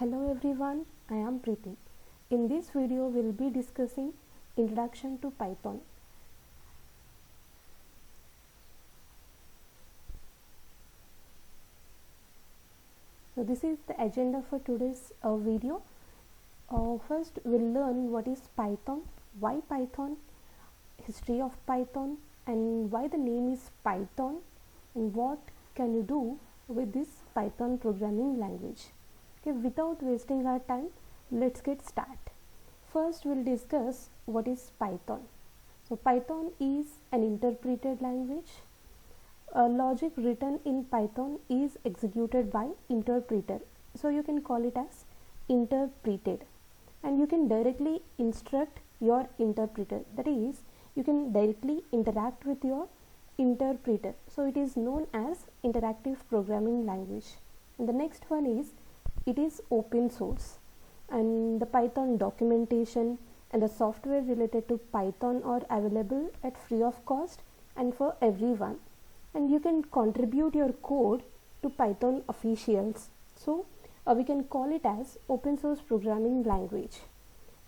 Hello everyone, I am Preeti. In this video, we will be discussing Introduction to Python. So this is the agenda for today's video. First, we'll learn what is Python, why Python, history of Python, and why the name is Python, and what can you do with this Python programming language. Okay, without wasting our time, let's get started. First, we'll discuss what is Python. So Python is an interpreted language. Logic written in Python is executed by interpreter. So you can call it as interpreted. And you can directly instruct your interpreter. That is, you can directly interact with your interpreter. So it is known as interactive programming language. And the next one is, it is open source, and the Python documentation and the software related to Python are available at free of cost and for everyone, and you can contribute your code to Python officials. So we can call it as open source programming language.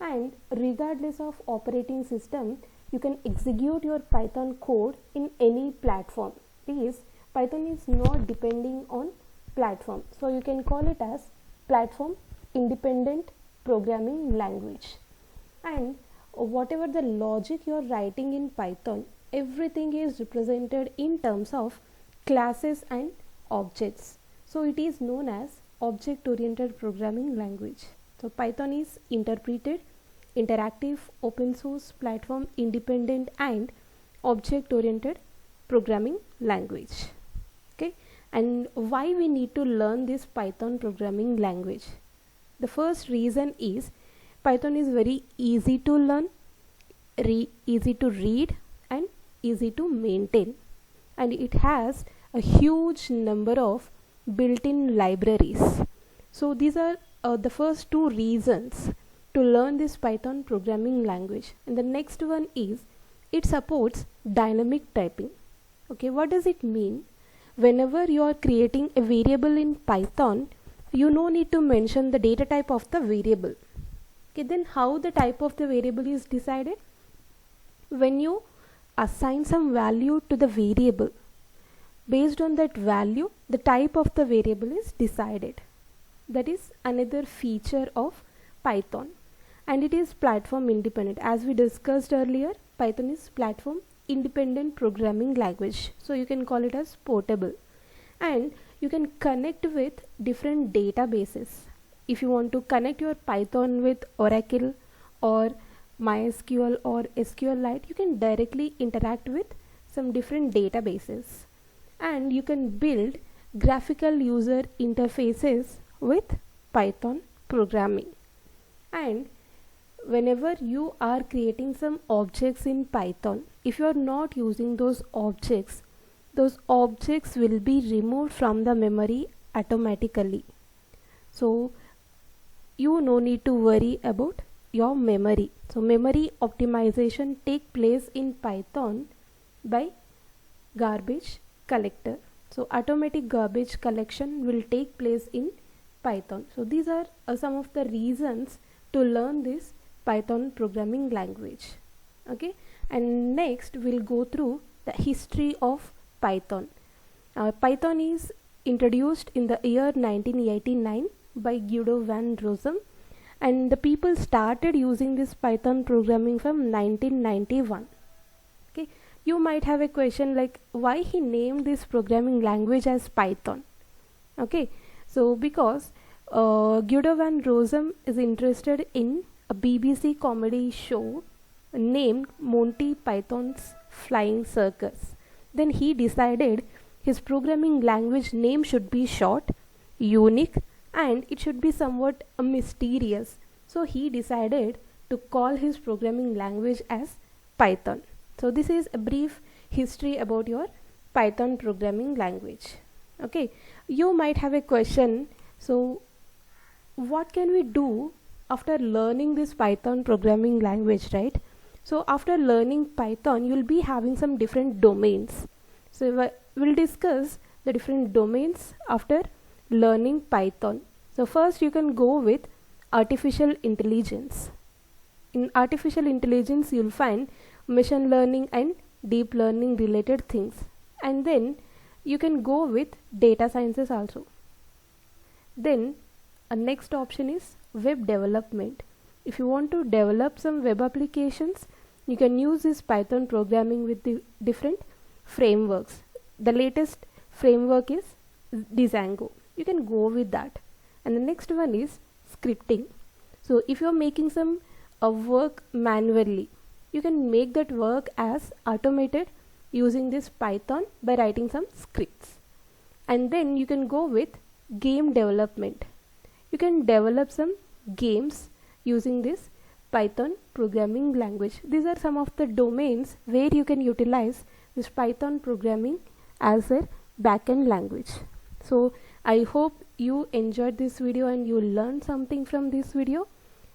And regardless of operating system, you can execute your Python code in any platform. Because Python is not depending on platform, so you can call it as platform independent programming language. And whatever the logic you are writing in Python, everything is represented in terms of classes and objects. So it is known as object oriented programming language. So Python is interpreted, interactive, open source, platform independent, and object oriented programming language. Okay, and why we need to learn this Python programming language? The first reason is Python is very easy to learn, easy to read, and easy to maintain, and it has a huge number of built-in libraries. So these are the first two reasons to learn this Python programming language. And the next one is, it supports dynamic typing. Okay, what does it mean? Whenever you are creating a variable in Python, you no need to mention the data type of the variable. Okay, then how the type of the variable is decided? When you assign some value to the variable, based on that value, the type of the variable is decided. That is another feature of Python. And it is platform independent. As we discussed earlier, Python is platform independent programming language, so you can call it as portable, and you can connect with different databases. If you want to connect your Python with Oracle or MySQL or SQLite, you can directly interact with some different databases, and you can build graphical user interfaces with Python programming. And whenever you are creating some objects in Python, if you are not using those objects will be removed from the memory automatically. So you no need to worry about your memory. So memory optimization take place in Python by garbage collector. So automatic garbage collection will take place in Python. So these are some of the reasons to learn this Python programming language. Okay, and next we'll go through the history of Python. Python is introduced in the year 1989 by Guido van Rossum, and the people started using this Python programming from 1991. Okay, you might have a question like, why he named this programming language as Python? Okay, so because Guido van Rossum is interested in a BBC comedy show named Monty Python's Flying Circus. Then he decided his programming language name should be short, unique, and it should be somewhat mysterious. So he decided to call his programming language as Python. So this is a brief history about your Python programming language. Okay, you might have a question, so what can we do after learning this Python programming language, right? So after learning Python, you will be having some different domains. So we'll discuss the different domains after learning Python. So first you can go with artificial intelligence. In artificial intelligence you'll find machine learning and deep learning related things, and then you can go with data sciences also. Then a next option is web development. If you want to develop some web applications, you can use this Python programming with the different frameworks. The latest framework is Django. You can go with that. And the next one is scripting. So if you are making some work manually, you can make that work as automated using this Python by writing some scripts. And then you can go with game development. You can develop some games using this Python programming language. These are some of the domains where you can utilize this Python programming as a backend language. So I hope you enjoyed this video and you learned something from this video.